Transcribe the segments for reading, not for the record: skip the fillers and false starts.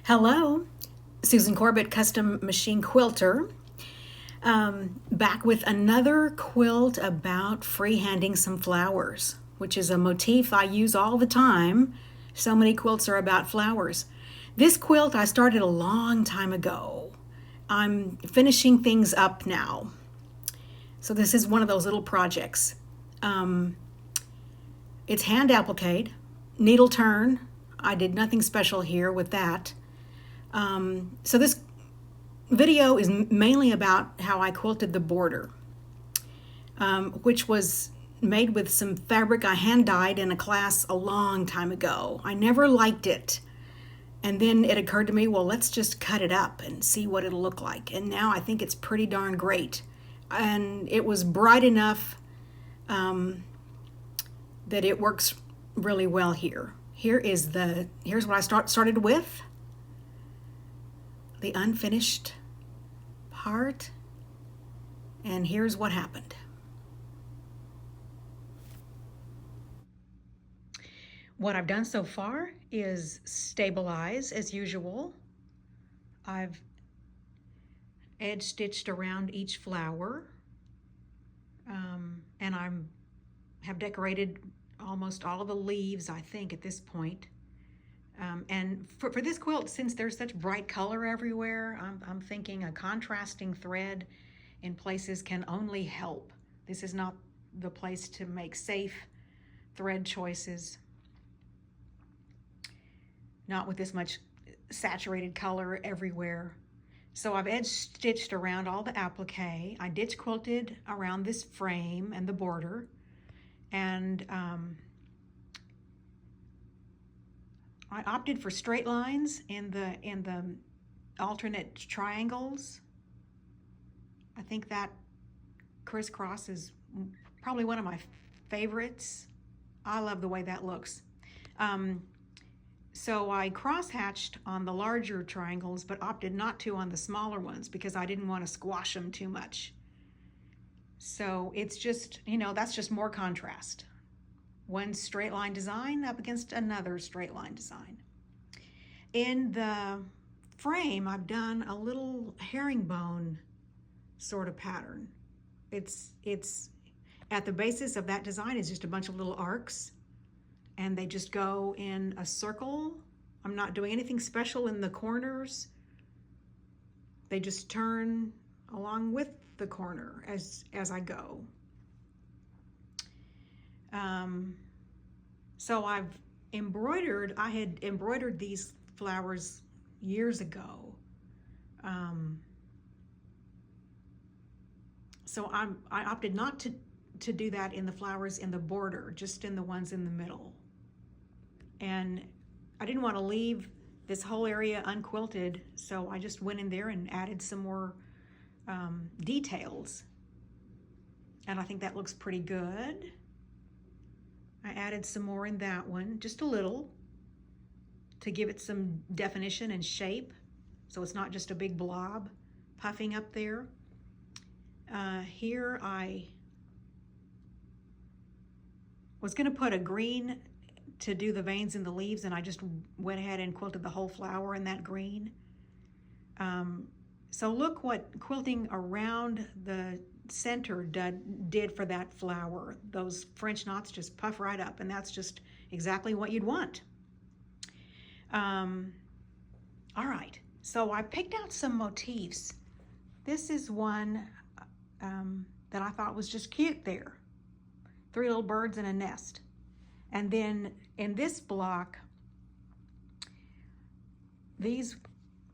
Hello, Susan Corbett, custom machine quilter, back with another quilt about freehanding some flowers, which is a motif I use all the time. So many quilts are about flowers. This quilt I started a long time ago. I'm finishing things up now. So this is one of those little projects. It's hand appliquéd, needle turn. I did nothing special here with that. So this video is mainly about how I quilted the border, which was made with some fabric I hand dyed in a class a long time ago. I never liked it. And then it occurred to me, well, let's just cut it up and see what it'll look like. And now I think it's pretty darn great. And it was bright enough that it works really well here. Here's what I started with. The unfinished part, and here's what happened. What I've done so far is stabilize as usual. I've edge stitched around each flower, and I have decorated almost all of the leaves, I think, at this point. And for this quilt, since there's such bright color everywhere, I'm thinking a contrasting thread in places can only help. This is not the place to make safe thread choices. Not with this much saturated color everywhere. So I've edge stitched around all the appliqué. I ditch quilted around this frame and the border. And I opted for straight lines in the alternate triangles. I think that crisscross is probably one of my favorites. I love the way that looks. So I cross-hatched on the larger triangles, but opted not to on the smaller ones because I didn't want to squash them too much. So it's just, that's just more contrast. One straight line design up against another straight line design. In the frame, I've done a little herringbone sort of pattern. It's at the basis of that design is just a bunch of little arcs, and they just go in a circle. I'm not doing anything special in the corners. They just turn along with the corner as I go. So I had embroidered these flowers years ago. So I opted not to do that in the flowers in the border, just in the ones in the middle. And I didn't want to leave this whole area unquilted, so I just went in there and added some more details. And I think that looks pretty good. I added some more in that one, just a little, to give it some definition and shape, so it's not just a big blob puffing up there. Here I was going to put a green to do the veins in the leaves, and I just went ahead and quilted the whole flower in that green. So look what quilting around the center did for that flower. Those French knots just puff right up, and that's just exactly what you'd want. All right, so I picked out some motifs. This is one that I thought was just cute there. 3 little birds in a nest. And then in this block, these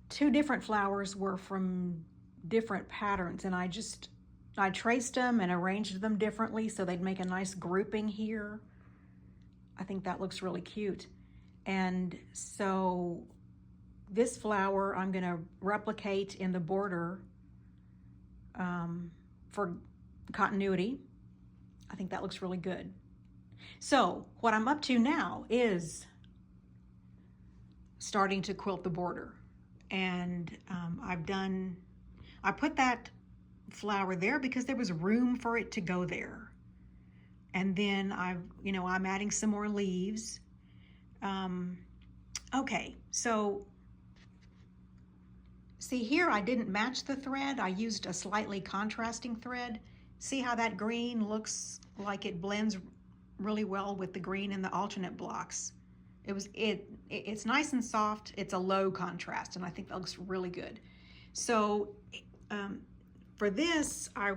2 different flowers were from different patterns, and I traced them and arranged them differently so they'd make a nice grouping here. I think that looks really cute. And so this flower I'm going to replicate in the border for continuity. I think that looks really good. So what I'm up to now is starting to quilt the border. And I put that flower there because there was room for it to go there. And then I'm adding some more leaves. Okay, so See here, I didn't match the thread. I used a slightly contrasting thread. See how that green looks like it blends really well with the green in the alternate blocks. It's nice and soft. It's a low contrast, and I think that looks really good. So for this, I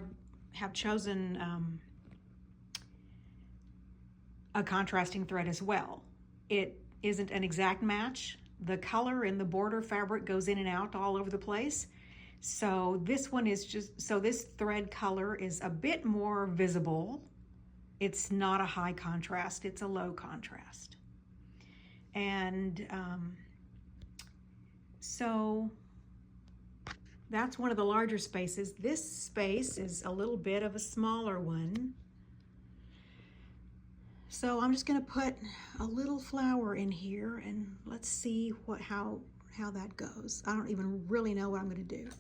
have chosen a contrasting thread as well. It isn't an exact match. The color in the border fabric goes in and out all over the place. So this one is this thread color is a bit more visible. It's not a high contrast, it's a low contrast. And so that's one of the larger spaces. This space is a little bit of a smaller one. So I'm just going to put a little flower in here, and let's see how that goes. I don't even really know what I'm going to do.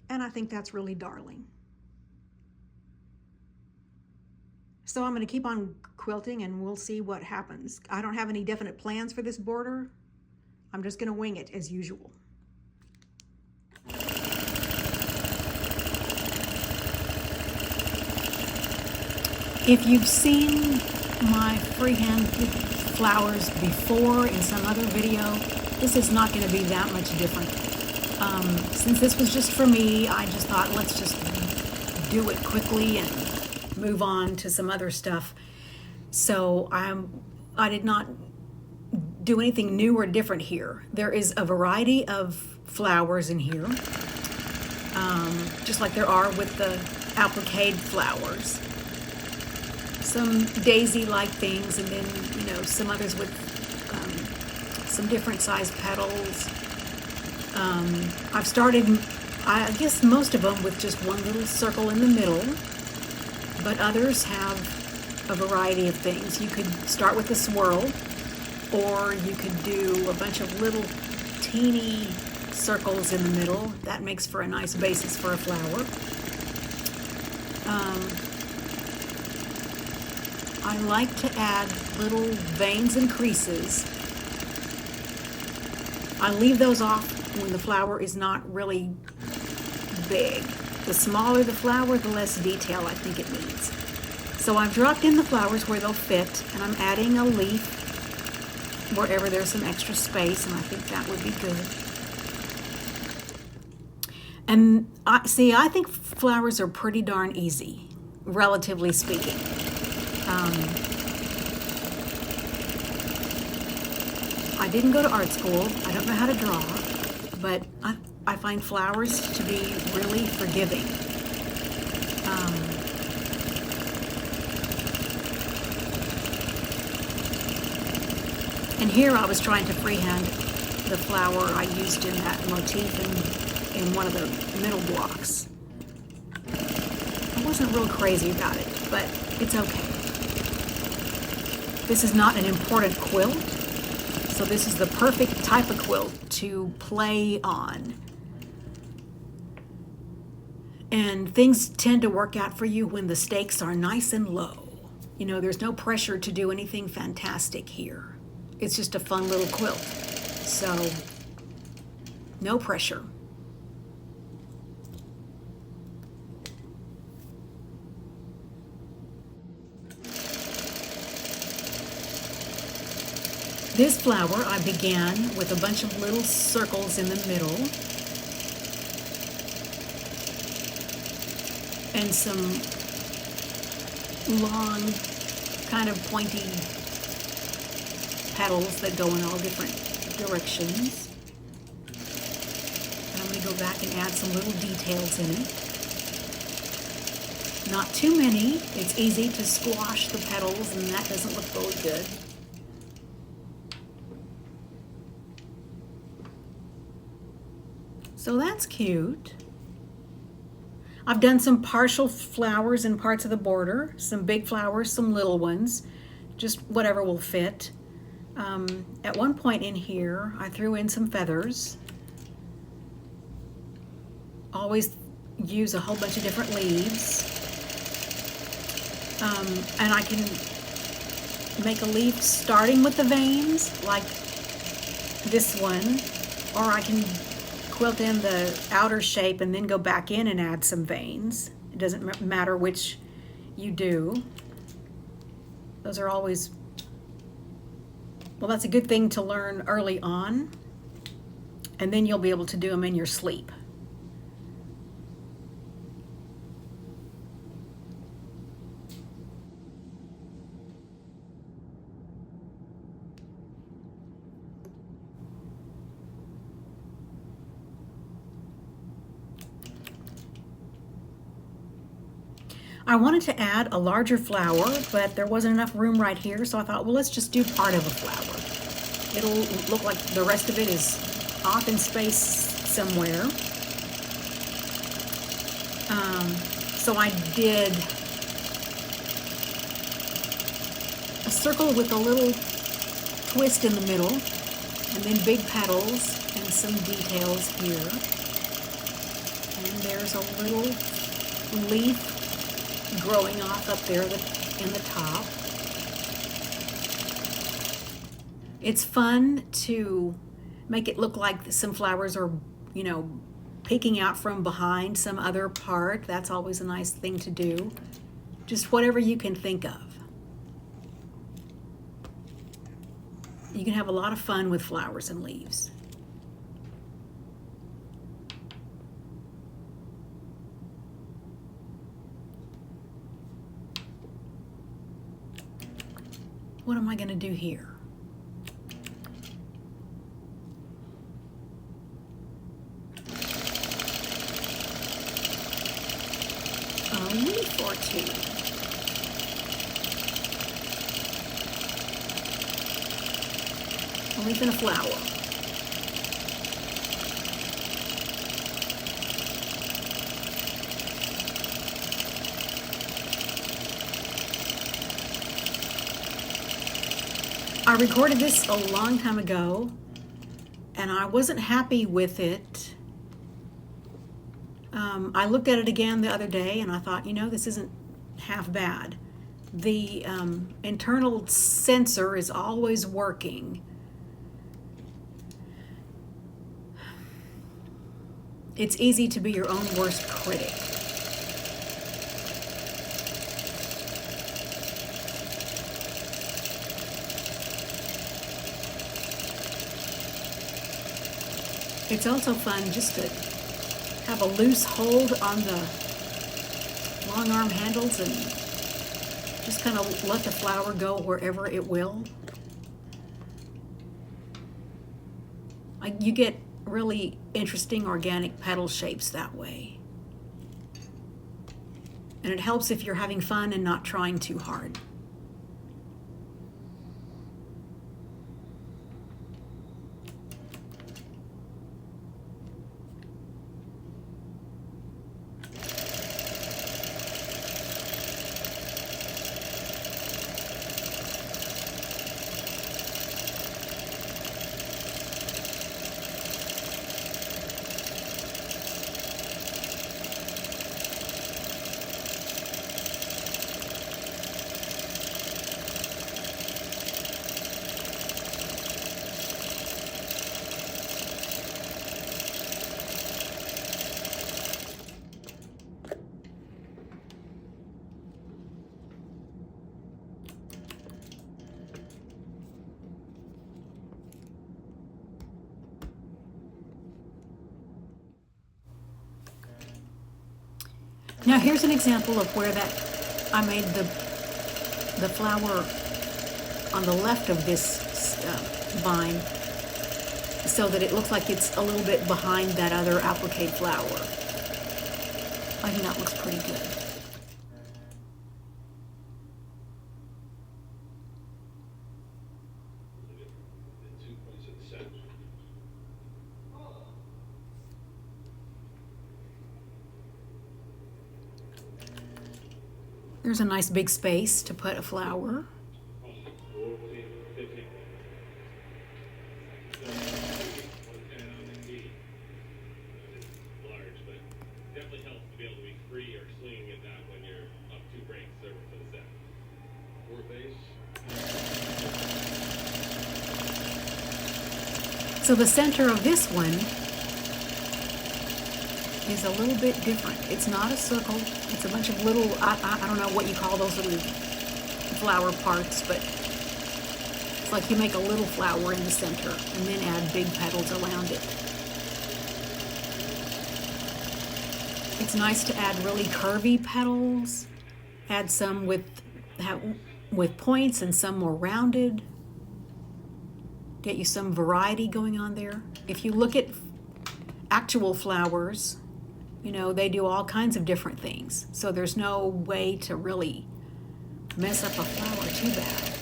And I think that's really darling. So I'm going to keep on quilting and we'll see what happens. I don't have any definite plans for this border. I'm just going to wing it as usual. If you've seen my freehand flowers before in some other video, this is not going to be that much different. Since this was just for me, I just thought let's just do it quickly and move on to some other stuff. So I did not do anything new or different here. There is a variety of flowers in here, just like there are with the appliqué flowers. Some daisy-like things, and then some others with some different sized petals. I've started, I guess, most of them with just one little circle in the middle. But others have a variety of things. You could start with a swirl, or you could do a bunch of little teeny circles in the middle. That makes for a nice basis for a flower. I like to add little veins and creases. I leave those off when the flower is not really big. The smaller the flower, the less detail I think it needs. So I've dropped in the flowers where they'll fit, and I'm adding a leaf wherever there's some extra space, and I think that would be good. And I think flowers are pretty darn easy, relatively speaking. I didn't go to art school. I don't know how to draw, but I find flowers to be really forgiving. And here I was trying to freehand the flower I used in that motif in one of the middle blocks. I wasn't real crazy about it, but it's okay. This is not an imported quilt, so this is the perfect type of quilt to play on. And things tend to work out for you when the stakes are nice and low. There's no pressure to do anything fantastic here. It's just a fun little quilt. So, no pressure. This flower I began with a bunch of little circles in the middle and some long, kind of pointy petals that go in all different directions. And I'm going to go back and add some little details in it. Not too many. It's easy to squash the petals, and that doesn't look really good. So that's cute. I've done some partial flowers in parts of the border, some big flowers, some little ones, just whatever will fit. At one point in here, I threw in some feathers. Always use a whole bunch of different leaves. And I can make a leaf starting with the veins, like this one, or I can quilt in the outer shape and then go back in and add some veins. It doesn't matter which you do. Those are always, well, that's a good thing to learn early on, and then you'll be able to do them in your sleep. I wanted to add a larger flower, but there wasn't enough room right here, so I thought, well, let's just do part of a flower. It'll look like the rest of it is off in space somewhere. So I did a circle with a little twist in the middle, and then big petals and some details here. And there's a little leaf growing off up there in the top. It's fun to make it look like some flowers are, you know, peeking out from behind some other part. That's always a nice thing to do. Just whatever you can think of. You can have a lot of fun with flowers and leaves. What am I going to do here? A leaf or two. A leaf and a flower. I recorded this a long time ago, and I wasn't happy with it. I looked at it again the other day, and I thought, you know, this isn't half bad. The internal sensor is always working. It's easy to be your own worst critic. It's also fun just to have a loose hold on the long arm handles and just kind of let the flower go wherever it will. You get really interesting organic petal shapes that way. And it helps if you're having fun and not trying too hard. Now here's an example of where I made the flower on the left of this vine so that it looks like it's a little bit behind that other appliqué flower. I think that looks pretty good. There's a nice big space to put a flower. So the center of this one is a little bit different. It's not a circle. It's a bunch of little, I don't know what you call those little flower parts, but it's like you make a little flower in the center and then add big petals around it. It's nice to add really curvy petals, add some with points and some more rounded. Get you some variety going on there. If you look at actual flowers, you know, they do all kinds of different things. So there's no way to really mess up a flower too bad.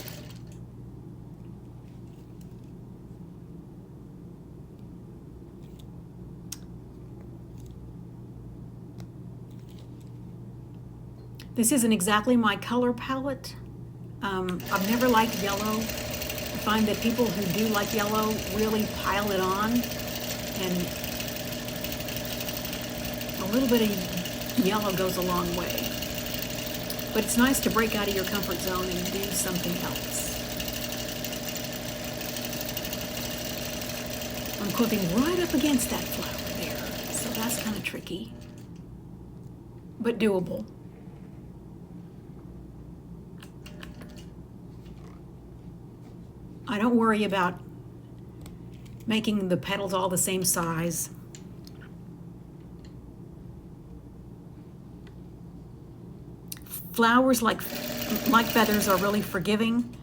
This isn't exactly my color palette. I've never liked yellow. I find that people who do like yellow really pile it on, and a little bit of yellow goes a long way. But it's nice to break out of your comfort zone and do something else. I'm quilting right up against that flower there, so that's kind of tricky, but doable. I don't worry about making the petals all the same size. Flowers like feathers are really forgiving.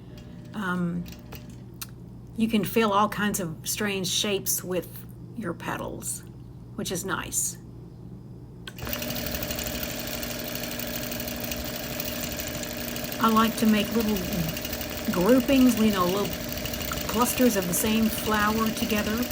You can fill all kinds of strange shapes with your petals, which is nice. I like to make little groupings, you know, little clusters of the same flower together.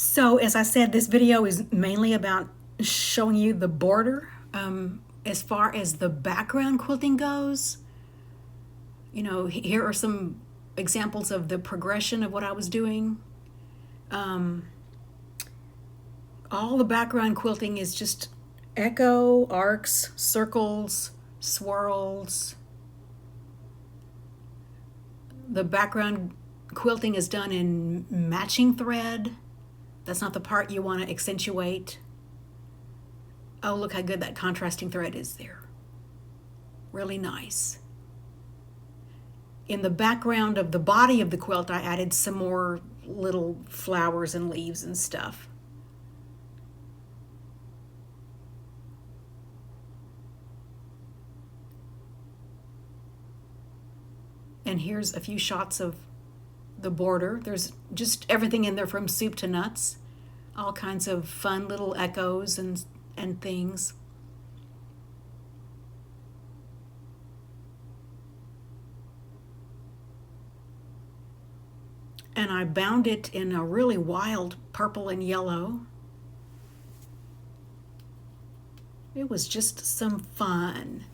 So as I said, this video is mainly about showing you the border. As far as the background quilting goes, you know, here are some examples of the progression of what I was doing. All the background quilting is just echo, arcs, circles, swirls. The background quilting is done in matching thread. That's not the part you want to accentuate. Oh, look how good that contrasting thread is there. Really nice. In the background of the body of the quilt, I added some more little flowers and leaves and stuff. And here's a few shots of the border. There's just everything in there from soup to nuts. All kinds of fun little echoes and things. And I bound it in a really wild purple and yellow. It was just some fun.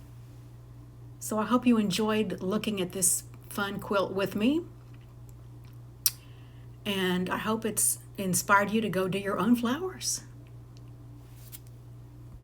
So I hope you enjoyed looking at this fun quilt with me. And I hope it's inspired you to go do your own flowers.